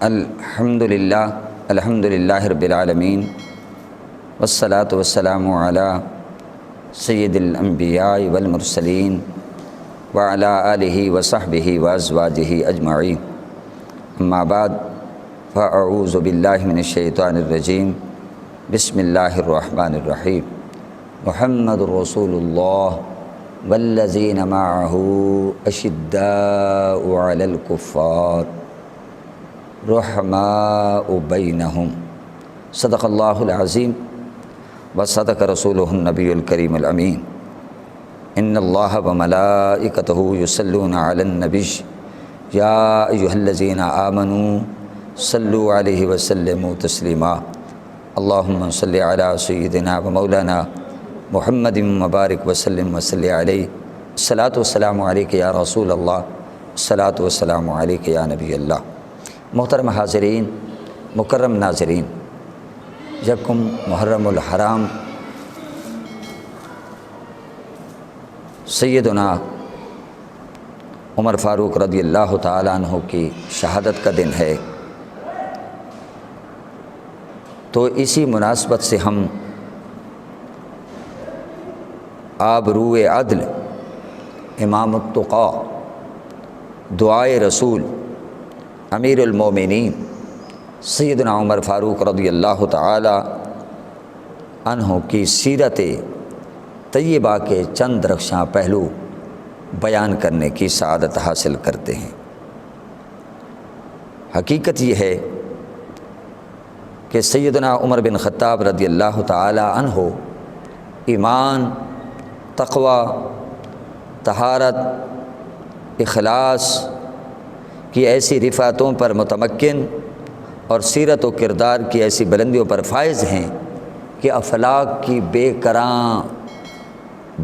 الحمدللہ رب العالمین والصلاة والسلام علی سید الانبیاء والمرسلین وعلی آلہ وصحبہ وازواجہ اجمعین، اما بعد فاعوذ باللہ من الشیطان الرجیم، بسم اللہ الرحمن الرحیم۔ محمد رسول اللہ والذین معہ اشداء علی الکفار رحماء بینہم، صدق اللہ العظیم وصدق رسولہ النبی الکریم الامین۔ ان اللہ وملائکتہ یصلون علی النبی یا ایہا الذین آمنوا صلوا علیہ وسلموا تسلیما۔ اللہم صلی علی سیدنا و مولانا محمد مبارک وسلم وصلی علیہ۔ الصلاۃ والسلام علیک یا رسول اللہ، الصلاۃ والسلام علیک یا نبی اللہ۔ محترم حاضرین، مکرم ناظرین، یکم محرم الحرام سیدنا عمر فاروق رضی اللہ تعالیٰ عنہ کی شہادت کا دن ہے، تو اسی مناسبت سے ہم آبروئے عدل، امام التقیٰ، دعائے رسول، امیر المومنین سیدنا عمر فاروق رضی اللہ تعالی عنہ کی سیرت طیبہ کے چند رخشاں پہلو بیان کرنے کی سعادت حاصل کرتے ہیں۔ حقیقت یہ ہے کہ سیدنا عمر بن خطاب رضی اللہ تعالی عنہ ایمان، تقوی، طہارت، اخلاص کی ایسی رفعتوں پر متمکن اور سیرت و کردار کی ایسی بلندیوں پر فائز ہیں کہ افلاک کی بے کراں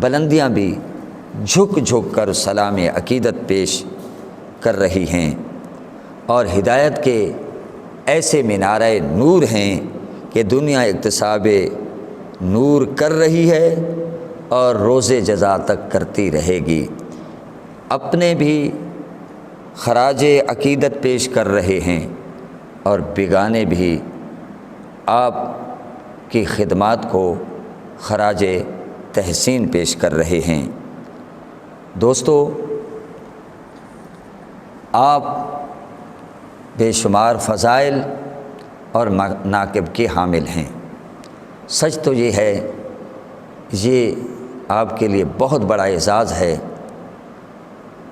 بلندیاں بھی جھک جھک کر سلام عقیدت پیش کر رہی ہیں، اور ہدایت کے ایسے مینارۂ نور ہیں کہ دنیا اکتساب نور کر رہی ہے اور روز جزا تک کرتی رہے گی۔ اپنے بھی خراج عقیدت پیش کر رہے ہیں اور بیگانے بھی آپ کی خدمات کو خراج تحسین پیش کر رہے ہیں۔ دوستو، آپ بے شمار فضائل اور مناقب کے حامل ہیں۔ سچ تو یہ ہے، یہ آپ کے لیے بہت بڑا اعزاز ہے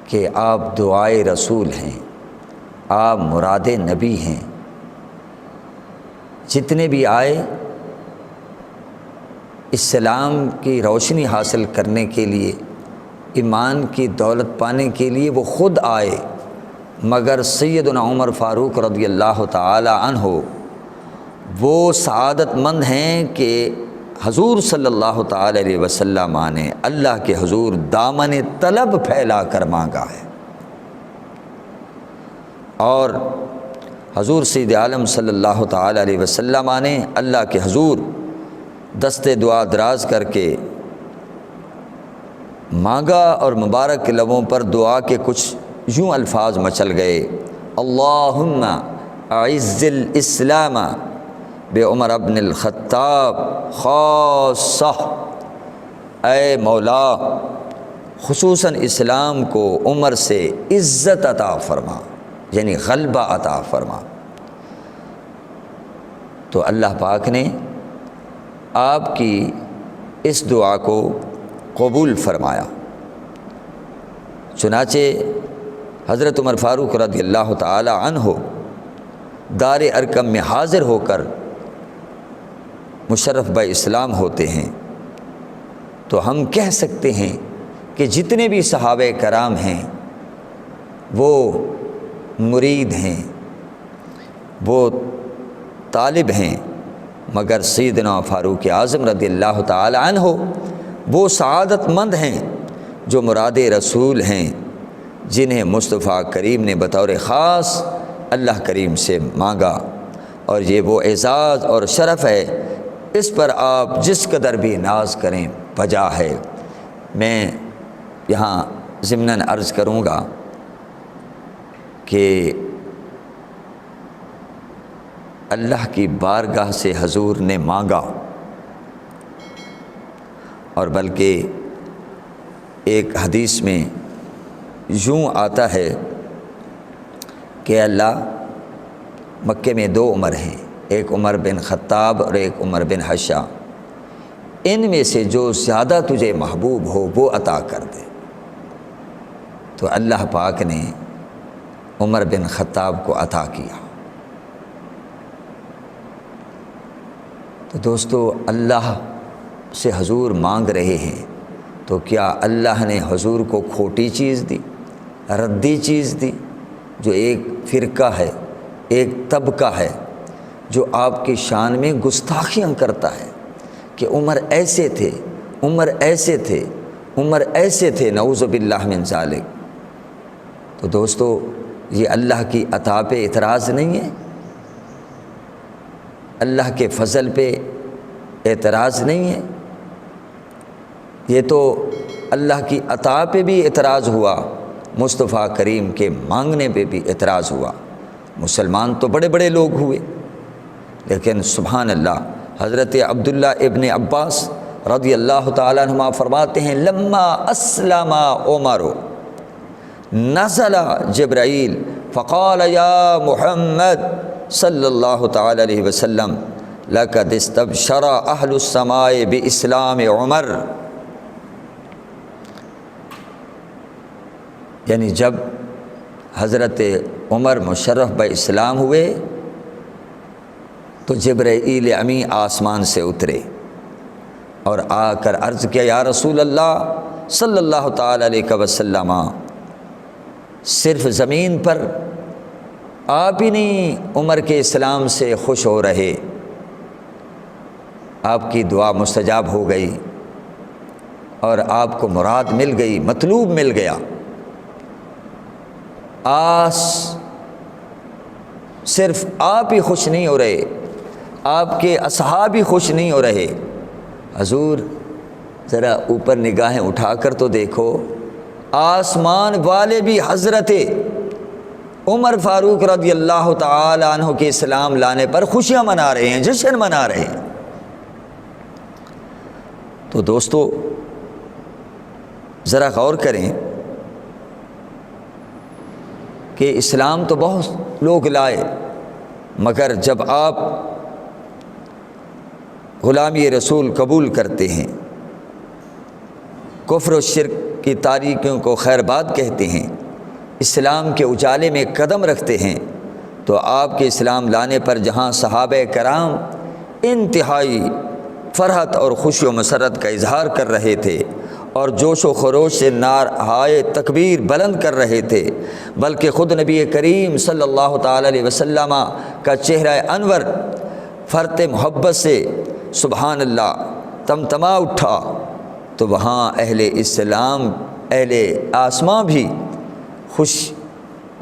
کہ آپ دعائے رسول ہیں، آپ مراد نبی ہیں۔ جتنے بھی آئے اسلام کی روشنی حاصل کرنے کے لیے، ایمان کی دولت پانے کے لیے وہ خود آئے، مگر سیدنا عمر فاروق رضی اللہ تعالی عنہ وہ سعادت مند ہیں کہ حضور صلی اللہ تعالی علیہ وسلم نے اللہ کے حضور دامن طلب پھیلا کر مانگا ہے، اور حضور سید عالم صلی اللہ تعالی علیہ وسلم نے اللہ کے حضور دست دعا دراز کر کے مانگا، اور مبارک لبوں پر دعا کے کچھ یوں الفاظ مچل گئے: اللہم اعز الاسلام بعمر ابن الخطاب خاصہ۔ اے مولا، خصوصاً اسلام کو عمر سے عزت عطا فرما، یعنی غلبہ عطا فرما۔ تو اللہ پاک نے آپ کی اس دعا کو قبول فرمایا۔ چنانچہ حضرت عمر فاروق رضی اللہ تعالی عنہ دار ارقم میں حاضر ہو کر مشرف بہ اسلام ہوتے ہیں۔ تو ہم کہہ سکتے ہیں کہ جتنے بھی صحابہ کرام ہیں وہ مرید ہیں، وہ طالب ہیں، مگر سیدنا فاروق اعظم رضی اللہ تعالی عنہ وہ سعادت مند ہیں جو مراد رسول ہیں، جنہیں مصطفیٰ کریم نے بطور خاص اللہ کریم سے مانگا، اور یہ وہ اعزاز اور شرف ہے، اس پر آپ جس قدر بھی ناز کریں بجا ہے۔ میں یہاں ضمناً عرض کروں گا کہ اللہ کی بارگاہ سے حضور نے مانگا، اور بلکہ ایک حدیث میں یوں آتا ہے کہ اللہ، مکے میں 2 عمر ہیں، ایک عمر بن خطاب اور ایک عمر بن حشا، ان میں سے جو زیادہ تجھے محبوب ہو وہ عطا کر دے۔ تو اللہ پاک نے عمر بن خطاب کو عطا کیا۔ تو دوستو، اللہ سے حضور مانگ رہے ہیں، تو کیا اللہ نے حضور کو کھوٹی چیز دی، ردی چیز دی؟ جو ایک فرقہ ہے، ایک طبقہ ہے جو آپ کی شان میں گستاخیاں کرتا ہے کہ عمر ایسے تھے، عمر ایسے تھے، عمر ایسے تھے، نعوذ باللہ من ذالک۔ تو دوستو، یہ اللہ کی عطا پہ اعتراض نہیں ہے، اللہ کے فضل پہ اعتراض نہیں ہے، یہ تو اللہ کی عطا پہ بھی اعتراض ہوا، مصطفیٰ کریم کے مانگنے پہ بھی اعتراض ہوا۔ مسلمان تو بڑے بڑے لوگ ہوئے، لیکن سبحان اللہ، حضرت عبداللہ ابن عباس رضی اللہ تعالیٰ عنہما فرماتے ہیں، لما اسلم عمر نزل جبرائیل فقال یا محمد صلی اللہ تعالی علیہ وسلم لقد استبشر اہل السماء باسلام عمر۔ یعنی جب حضرت عمر مشرف اسلام ہوئے تو جبرائیل امین آسمان سے اترے اور آ کر عرض کیا، یا رسول اللہ صلی اللہ تعالی علیہ وسلم، صرف زمین پر آپ ہی نہیں عمر کے اسلام سے خوش ہو رہے، آپ کی دعا مستجاب ہو گئی اور آپ کو مراد مل گئی، مطلوب مل گیا۔ صرف آپ ہی خوش نہیں ہو رہے، آپ کے اصحاب ہی خوش نہیں ہو رہے۔ حضور ذرا اوپر نگاہیں اٹھا کر تو دیکھو، آسمان والے بھی حضرت عمر فاروق رضی اللہ تعالی عنہ کے اسلام لانے پر خوشیاں منا رہے ہیں، جشن منا رہے ہیں۔ تو دوستو، ذرا غور کریں کہ اسلام تو بہت لوگ لائے، مگر جب آپ غلامی رسول قبول کرتے ہیں، کفر و شرک کی تاریکیوں کو خیر بات کہتے ہیں، اسلام کے اجالے میں قدم رکھتے ہیں، تو آپ کے اسلام لانے پر جہاں صحابہ کرام انتہائی فرحت اور خوشی و مسرت کا اظہار کر رہے تھے اور جوش و خروش سے نعرۂ تکبیر بلند کر رہے تھے، بلکہ خود نبی کریم صلی اللہ تعالی علیہ وسلم کا چہرہ انور فرط محبت سے سبحان اللہ تمتما اٹھا، تو وہاں اہل اسلام، اہل آسماں بھی خوش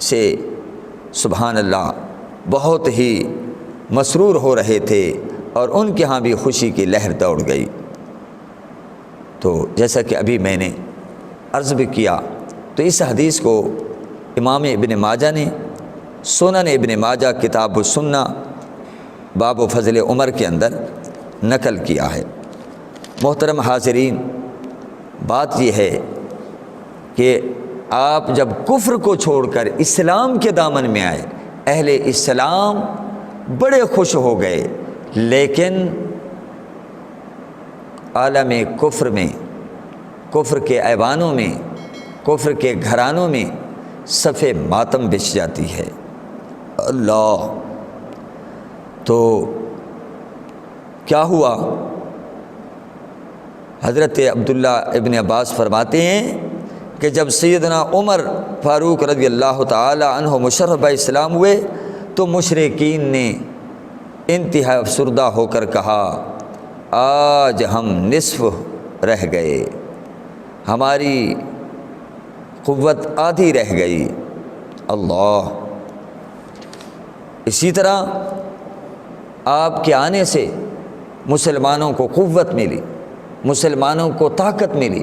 سے سبحان اللہ بہت ہی مسرور ہو رہے تھے، اور ان کے ہاں بھی خوشی کی لہر دوڑ گئی۔ تو جیسا کہ ابھی میں نے عرض بھی کیا، تو اس حدیث کو امام ابن ماجہ نے سنن ابن ماجہ کتاب السنہ باب و فضل عمر کے اندر نقل کیا ہے۔ محترم حاضرین، بات یہ ہے کہ آپ جب کفر کو چھوڑ کر اسلام کے دامن میں آئے، اہل اسلام بڑے خوش ہو گئے، لیکن عالم کفر میں، کفر کے ایوانوں میں، کفر کے گھرانوں میں صف ماتم بچھ جاتی ہے۔ اللہ، تو کیا ہوا؟ حضرت عبداللہ ابن عباس فرماتے ہیں کہ جب سیدنا عمر فاروق رضی اللہ تعالی عنہ مشرف اسلام ہوئے تو مشرکین نے انتہا افسردہ ہو کر کہا، آج ہم نصف رہ گئے، ہماری قوت آدھی رہ گئی۔ اللہ، اسی طرح آپ کے آنے سے مسلمانوں کو قوت ملی، مسلمانوں کو طاقت ملی،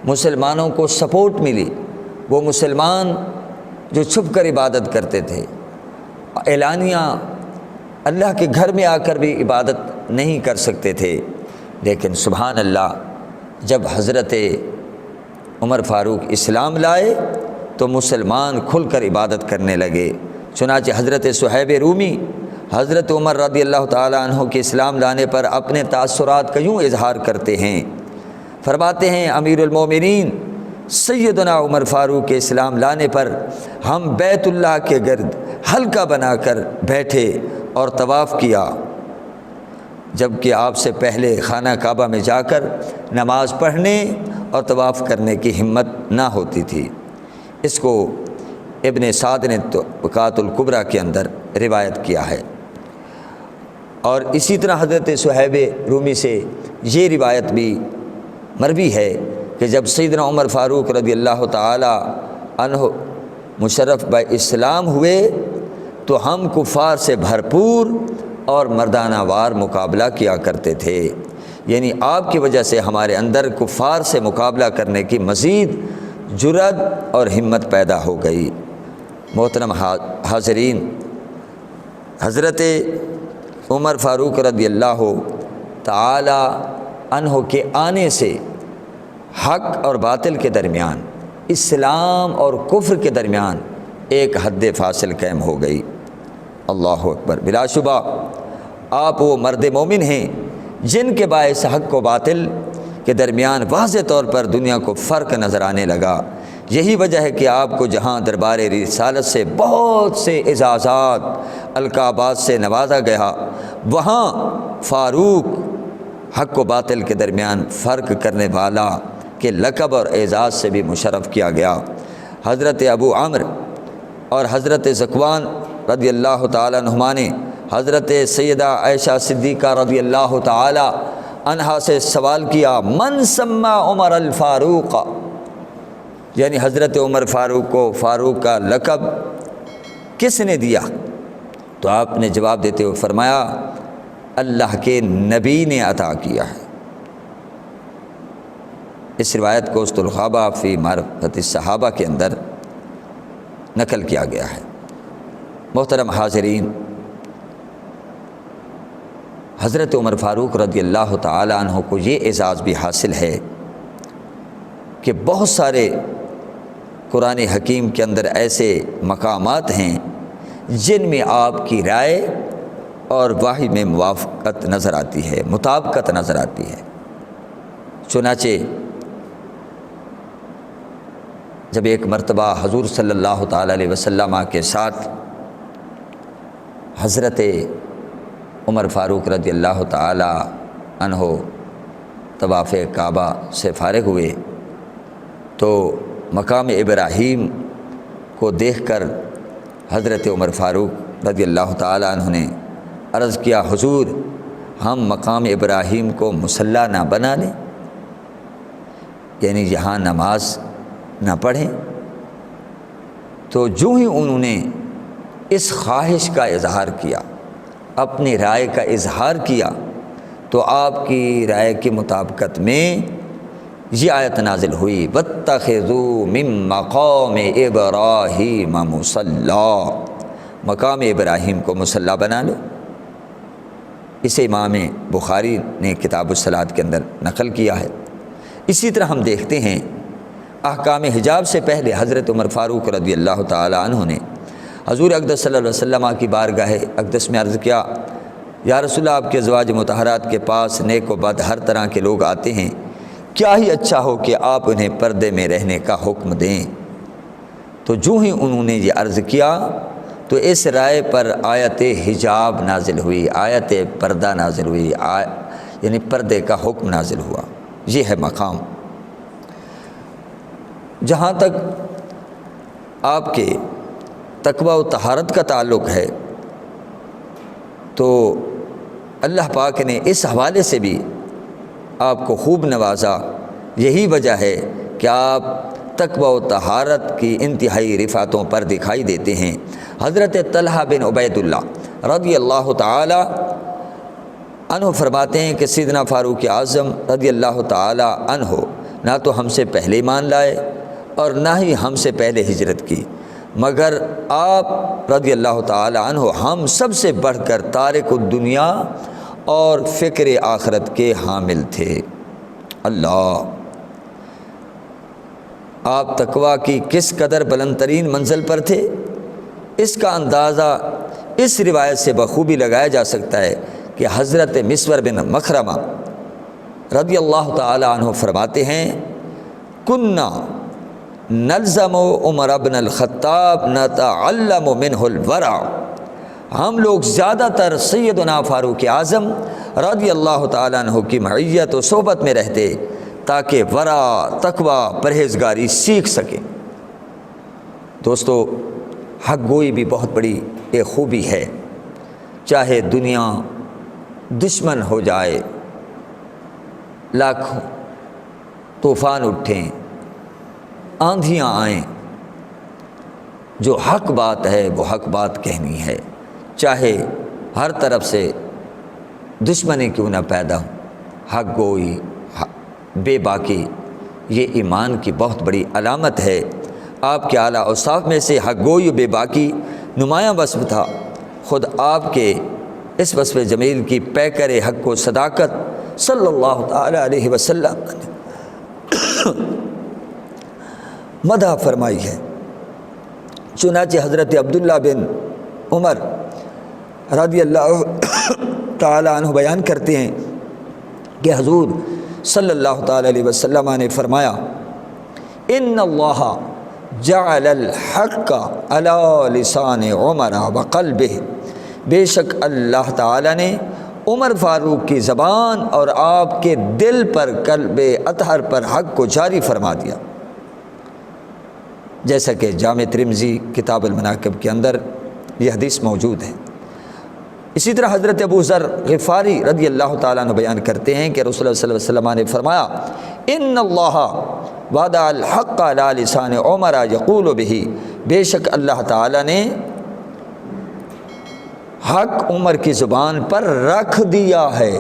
مسلمانوں کو سپورٹ ملی۔ وہ مسلمان جو چھپ کر عبادت کرتے تھے، اعلانیہ اللہ کے گھر میں آ کر بھی عبادت نہیں کر سکتے تھے، لیکن سبحان اللہ جب حضرت عمر فاروق اسلام لائے تو مسلمان کھل کر عبادت کرنے لگے۔ چنانچہ حضرت صہیب رومی حضرت عمر رضی اللہ تعالیٰ عنہ کے اسلام لانے پر اپنے تاثرات کا یوں اظہار کرتے ہیں، فرماتے ہیں امیر المومنین سیدنا عمر فاروق کے اسلام لانے پر ہم بیت اللہ کے گرد حلقہ بنا کر بیٹھے اور طواف کیا، جبکہ آپ سے پہلے خانہ کعبہ میں جا کر نماز پڑھنے اور طواف کرنے کی ہمت نہ ہوتی تھی۔ اس کو ابن سعد نے طبقات الکبریٰ کے اندر روایت کیا ہے، اور اسی طرح حضرت صہیب رومی سے یہ روایت بھی مروی ہے کہ جب سیدنا عمر فاروق رضی اللہ تعالی عنہ مشرف اسلام ہوئے تو ہم کفار سے بھرپور اور مردانہ وار مقابلہ کیا کرتے تھے، یعنی آپ کی وجہ سے ہمارے اندر کفار سے مقابلہ کرنے کی مزید جرأت اور ہمت پیدا ہو گئی۔ محترم حاضرین، حضرت عمر فاروق رضی اللہ تعالی عنہ کے آنے سے حق اور باطل کے درمیان، اسلام اور کفر کے درمیان ایک حد فاصل قائم ہو گئی۔ اللہ اکبر، بلا شبہ آپ وہ مرد مومن ہیں جن کے باعث حق و باطل کے درمیان واضح طور پر دنیا کو فرق نظر آنے لگا۔ یہی وجہ ہے کہ آپ کو جہاں دربار رسالت سے بہت سے اعزازات القابات سے نوازا گیا، وہاں فاروق حق و باطل کے درمیان فرق کرنے والا کے لقب اور اعزاز سے بھی مشرف کیا گیا۔ حضرت ابو عمرو اور حضرت ذکوان رضی اللہ تعالیٰ عنہما نے حضرت سیدہ عائشہ صدیقہ رضی اللہ تعالیٰ عنہا سے سوال کیا، من سما عمر الفاروق، یعنی حضرت عمر فاروق کو فاروق کا لقب کس نے دیا؟ تو آپ نے جواب دیتے ہوئے فرمایا، اللہ کے نبی نے عطا کیا ہے۔ اس روایت کو اسط الغابہ فی معرفت الصحابہ کے اندر نقل کیا گیا ہے۔ محترم حاضرین، حضرت عمر فاروق رضی اللہ تعالی عنہ کو یہ اعزاز بھی حاصل ہے کہ بہت سارے قرآن حکیم کے اندر ایسے مقامات ہیں جن میں آپ کی رائے اور وحی میں موافقت نظر آتی ہے، مطابقت نظر آتی ہے۔ چنانچہ جب ایک مرتبہ حضور صلی اللہ تعالی علیہ وسلم کے ساتھ حضرت عمر فاروق رضی اللہ تعالی عنہ طواف کعبہ سے فارغ ہوئے تو مقام ابراہیم کو دیکھ کر حضرت عمر فاروق رضی اللہ تعالی عنہ نے عرض کیا، حضور ہم مقام ابراہیم کو مصلی نہ بنا لیں، یعنی یہاں نماز نہ پڑھیں۔ تو جو ہی انہوں نے اس خواہش کا اظہار کیا، اپنی رائے کا اظہار کیا، تو آپ کی رائے کے مطابقت میں یہ آیت نازل ہوئی، وَاتَّخِذُوا مِن مَّقَامِ إِبْرَاهِيمَ مُصَلًّى، مقام ابراہیم کو مصلی بنا لو۔ اسے امام بخاری نے کتاب الصلاۃ کے اندر نقل کیا ہے۔ اسی طرح ہم دیکھتے ہیں احکام حجاب سے پہلے حضرت عمر فاروق رضی اللہ تعالی عنہ نے حضور اقدس صلی اللہ علیہ وسلم کی بارگاہ اقدس میں عرض کیا، یا رسول اللہ آپ کے ازواج مطہرات کے پاس نیک و بد ہر طرح کے لوگ آتے ہیں، کیا ہی اچھا ہو کہ آپ انہیں پردے میں رہنے کا حکم دیں۔ تو جو ہی انہوں نے یہ عرض کیا تو اس رائے پر آیت حجاب نازل ہوئی، آیت پردہ نازل ہوئی، یعنی پردے کا حکم نازل ہوا۔ یہ ہے مقام۔ جہاں تک آپ کے تقوی و طہارت کا تعلق ہے تو اللہ پاک نے اس حوالے سے بھی آپ کو خوب نوازا۔ یہی وجہ ہے کہ آپ تقوی و طہارت کی انتہائی رفعتوں پر دکھائی دیتے ہیں۔ حضرت طلحہ بن عبید اللہ رضی اللہ تعالی عنہ فرماتے ہیں کہ سیدنا فاروق اعظم رضی اللہ تعالی عنہ نہ تو ہم سے پہلے ایمان لائے اور نہ ہی ہم سے پہلے ہجرت کی، مگر آپ رضی اللہ تعالی عنہ ہم سب سے بڑھ کر تارک الدنیا اور فکر آخرت کے حامل تھے۔ اللہ، آپ تقویٰ کی کس قدر بلند ترین منزل پر تھے، اس کا اندازہ اس روایت سے بخوبی لگایا جا سکتا ہے کہ حضرت مسور بن مخرمہ رضی اللہ تعالی عنہ فرماتے ہیں، کننا نلزم عمر بن الخطاب نتعلم منہ الورع، ہم لوگ زیادہ تر سیدنا فاروق اعظم رضی اللہ تعالیٰ عنہ کی معیت و صحبت میں رہتے تاکہ ورع، تقویٰ، پرہیزگاری سیکھ سکیں۔ دوستو، حق گوئی بھی بہت بڑی ایک خوبی ہے، چاہے دنیا دشمن ہو جائے، لاکھوں طوفان اٹھیں، آندھیاں آئیں، جو حق بات ہے وہ حق بات کہنی ہے، چاہے ہر طرف سے دشمنی کیوں نہ پیدا ہو۔ حق گوئی، بے باکی، یہ ایمان کی بہت بڑی علامت ہے۔ آپ کے اعلیٰ اوصاف میں سے حق گوئی و بے باکی نمایاں وصف تھا۔ خود آپ کے اس وصف جمیل کی پیکر حق و صداقت صلی اللہ تعالی علیہ وسلم مدح فرمائی ہے۔ چنانچہ حضرت عبداللہ بن عمر رضی اللہ تعالی عنہ بیان کرتے ہیں کہ حضور صلی اللہ تعالی علیہ وسلم نے فرمایا، ان اللہ جعل الحق علی لسان عمر وقلبہ، بے شک اللہ تعالی نے عمر فاروق کی زبان اور آپ کے دل پر، قلب اطہر پر حق کو جاری فرما دیا، جیسا کہ جامع ترمذی کتاب المناقب کے اندر یہ حدیث موجود ہے۔ اسی طرح حضرت ابو ذر غفاری رضی اللہ تعالیٰ عنہ بیان کرتے ہیں کہ رسول اللہ صلی اللہ علیہ وسلم نے فرمایا، ان اللہ وضع الحق علی لسان عمر یقول بہ، بے شک اللہ تعالیٰ نے حق عمر کی زبان پر رکھ دیا ہے،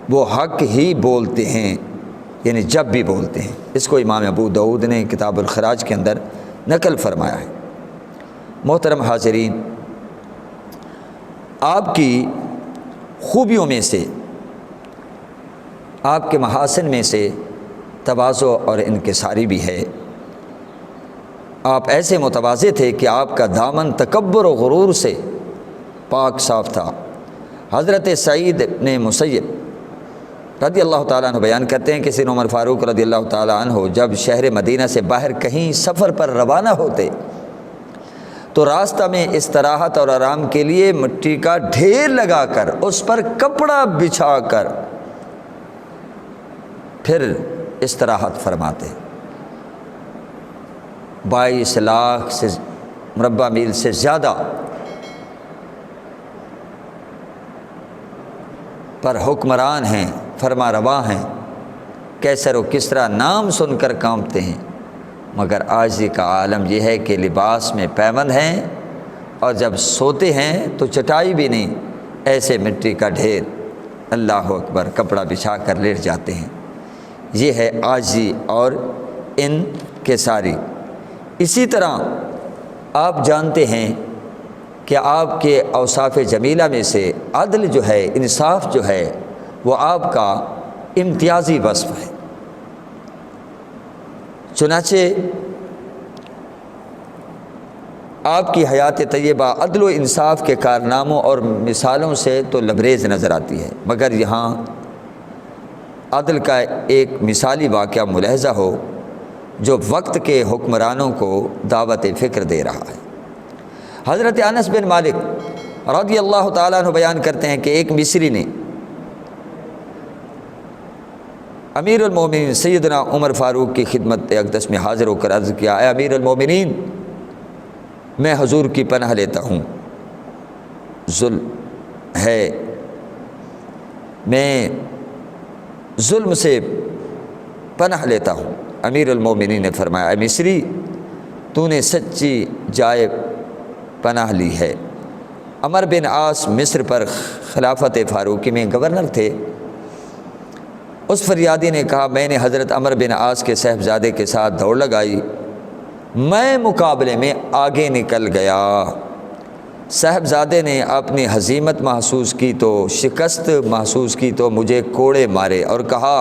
وہ حق ہی بولتے ہیں، یعنی جب بھی بولتے ہیں۔ اس کو امام ابو داؤد نے کتاب الخراج کے اندر نقل فرمایا ہے۔ محترم حاضرین، آپ کی خوبیوں میں سے، آپ کے محاسن میں سے تواضع اور انکساری بھی ہے۔ آپ ایسے متواضع تھے کہ آپ کا دامن تکبر و غرور سے پاک صاف تھا۔ حضرت سعید بن مسیب رضی اللہ تعالیٰ عنہ بیان کرتے ہیں کہ سیدنا عمر فاروق رضی اللہ تعالیٰ عنہ جب شہر مدینہ سے باہر کہیں سفر پر روانہ ہوتے تو راستہ میں استراحت اور آرام کے لیے مٹی کا ڈھیر لگا کر اس پر کپڑا بچھا کر پھر استراحت فرماتے۔ 22 لاکھ سے مربع میل سے زیادہ پر حکمران ہیں، فرما روا ہیں، کیسر و کسریٰ نام سن کر کانپتے ہیں، مگر عاجزی کا عالم یہ ہے کہ لباس میں پیوند ہیں اور جب سوتے ہیں تو چٹائی بھی نہیں، ایسے مٹی کا ڈھیر، اللہ اکبر، کپڑا بچھا کر لیٹ جاتے ہیں۔ یہ ہے عاجزی اور انکساری۔ اسی طرح آپ جانتے ہیں کہ آپ کے اوصاف جمیلہ میں سے عدل جو ہے، انصاف جو ہے، وہ آپ کا امتیازی وصف ہے۔ چنانچہ آپ کی حیات طیبہ عدل و انصاف کے کارناموں اور مثالوں سے تو لبریز نظر آتی ہے، مگر یہاں عدل کا ایک مثالی واقعہ ملاحظہ ہو جو وقت کے حکمرانوں کو دعوت فکر دے رہا ہے۔ حضرت انس بن مالک رضی اللہ تعالیٰ عنہ بیان کرتے ہیں کہ ایک مصری نے امیر المومنین سیدنا عمر فاروق کی خدمت اقدس میں حاضر ہو کر عرض کیا، اے امیر المومنین، میں حضور کی پناہ لیتا ہوں، ظلم ہے، میں ظلم سے پناہ لیتا ہوں۔ امیر المومنین نے فرمایا، اے مصری، تو نے سچی جائے پناہ لی ہے۔ عمر بن عاص مصر پر خلافت فاروقی میں گورنر تھے۔ اس فریادی نے کہا، میں نے حضرت عمر بن عاص کے صاحبزادے کے ساتھ دوڑ لگائی میں مقابلے میں آگے نکل گیا۔ صاحبزادے نے اپنی ہزیمت محسوس کی تو شکست محسوس کی تو مجھے کوڑے مارے اور کہا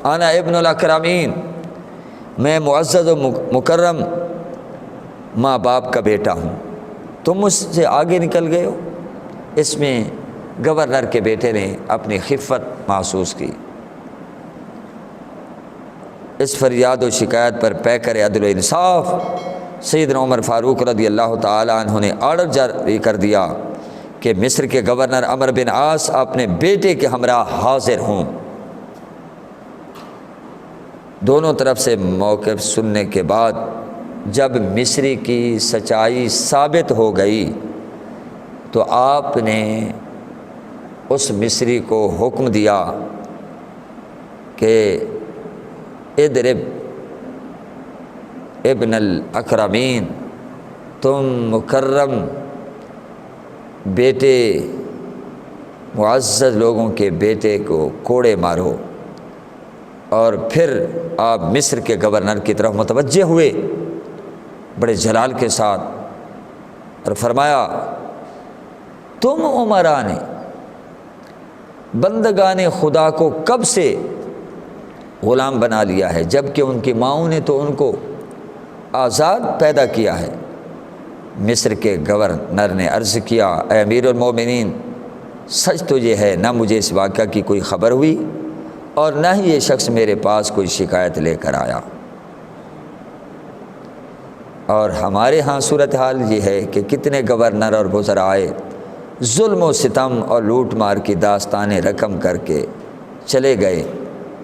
انا ابن الاکرمین، میں معزز و مکرم ماں باپ کا بیٹا ہوں، تم مجھ سے آگے نکل گئے ہو۔ اس میں گورنر کے بیٹے نے اپنی خفت محسوس کی۔ اس فریاد و شکایت پر پیکر عدل و انصاف سیدنا عمر فاروق رضی اللہ تعالی عنہ نے آرڈر جاری کر دیا کہ مصر کے گورنر عمرو بن عاص اپنے بیٹے کے ہمراہ حاضر ہوں۔ دونوں طرف سے موقف سننے کے بعد جب مصری کی سچائی ثابت ہو گئی تو آپ نے اس مصری کو حکم دیا کہ اضرب ابن الاکرمین، تم مکرم بیٹے معزز لوگوں کے بیٹے کو کوڑے مارو۔ اور پھر آپ مصر کے گورنر کی طرف متوجہ ہوئے بڑے جلال کے ساتھ اور فرمایا تم عمرا نے بندگان خدا کو کب سے غلام بنا لیا ہے، جبکہ ان کی ماؤں نے تو ان کو آزاد پیدا کیا ہے۔ مصر کے گورنر نے عرض کیا اے امیر المومنین، سچ تو یہ ہے نہ مجھے اس واقعہ کی کوئی خبر ہوئی اور نہ ہی یہ شخص میرے پاس کوئی شکایت لے کر آیا، اور ہمارے ہاں صورتحال یہ ہے کہ کتنے گورنر اور وزرائے ظلم و ستم اور لوٹ مار کی داستانیں رقم کر کے چلے گئے،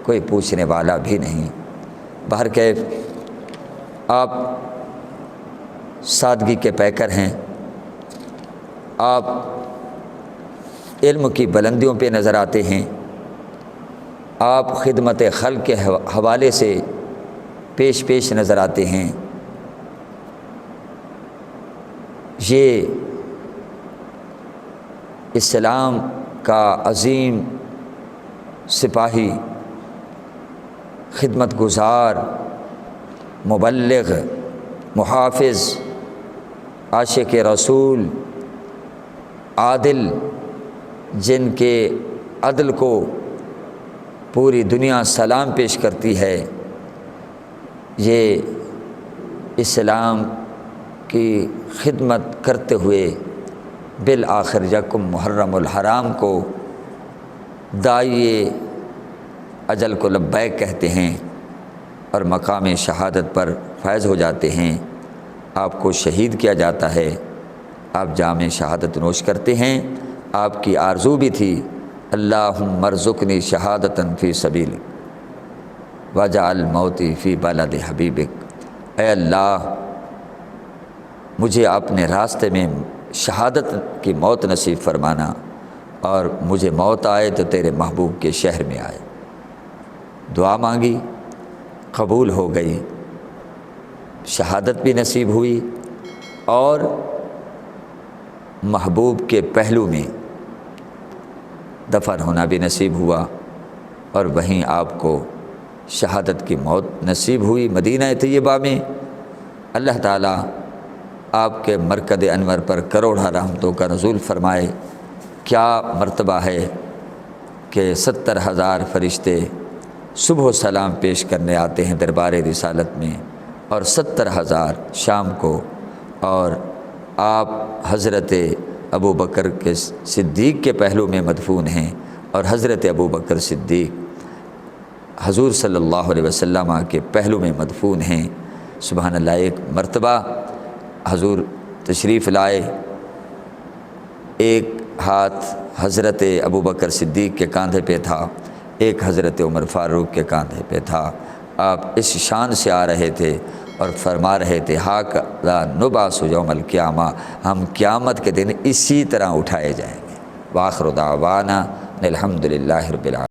کوئی پوچھنے والا بھی نہیں۔ بہرکیف آپ سادگی کے پیکر ہیں، آپ علم کی بلندیوں پہ نظر آتے ہیں، آپ خدمت خلق کے حوالے سے پیش نظر آتے ہیں۔ یہ اسلام کا عظیم سپاہی، خدمت گزار، مبلغ، محافظ، عاشق رسول، عادل، جن کے عدل کو پوری دنیا سلام پیش کرتی ہے، یہ اسلام کی خدمت کرتے ہوئے بالآخر یکم محرم الحرام کو داعی اجل کو لبیک کہتے ہیں اور مقام شہادت پر فائز ہو جاتے ہیں۔ آپ کو شہید کیا جاتا ہے، آپ جام شہادت نوش کرتے ہیں۔ آپ کی آرزو بھی تھی اللہم ارزقنی شہادتاً فی سبیلک واجعل موتی فی بلد حبیبک، اے اللہ مجھے اپنے راستے میں شہادت کی موت نصیب فرمانا، اور مجھے موت آئے تو تیرے محبوب کے شہر میں آئے۔ دعا مانگی، قبول ہو گئی، شہادت بھی نصیب ہوئی اور محبوب کے پہلو میں دفن ہونا بھی نصیب ہوا، اور وہیں آپ کو شہادت کی موت نصیب ہوئی مدینہ طیبہ میں۔ اللہ تعالیٰ آپ کے مرکز انور پر کروڑہ رحمتوں کا نزول فرمائے۔ کیا مرتبہ ہے کہ 70,000 فرشتے صبح و سلام پیش کرنے آتے ہیں دربار رسالت میں، اور 70,000 شام کو، اور آپ حضرت ابوبکر کے صدیق کے پہلو میں مدفون ہیں، اور حضرت ابوبکر صدیق حضور صلی اللہ علیہ وسلم کے پہلو میں مدفون ہیں۔ سبحان اللہ۔ ایک مرتبہ حضور تشریف لائے، ایک ہاتھ حضرت ابوبکر صدیق کے کاندھے پہ تھا، ایک حضرت عمر فاروق کے کاندھے پہ تھا۔ آپ اس شان سے آ رہے تھے اور فرما رہے تھے ھذا نبعث یوم القیامہ، ہم قیامت کے دن اسی طرح اٹھائے جائیں گے۔ وآخر دعوانا الحمد للہ رب العالمین۔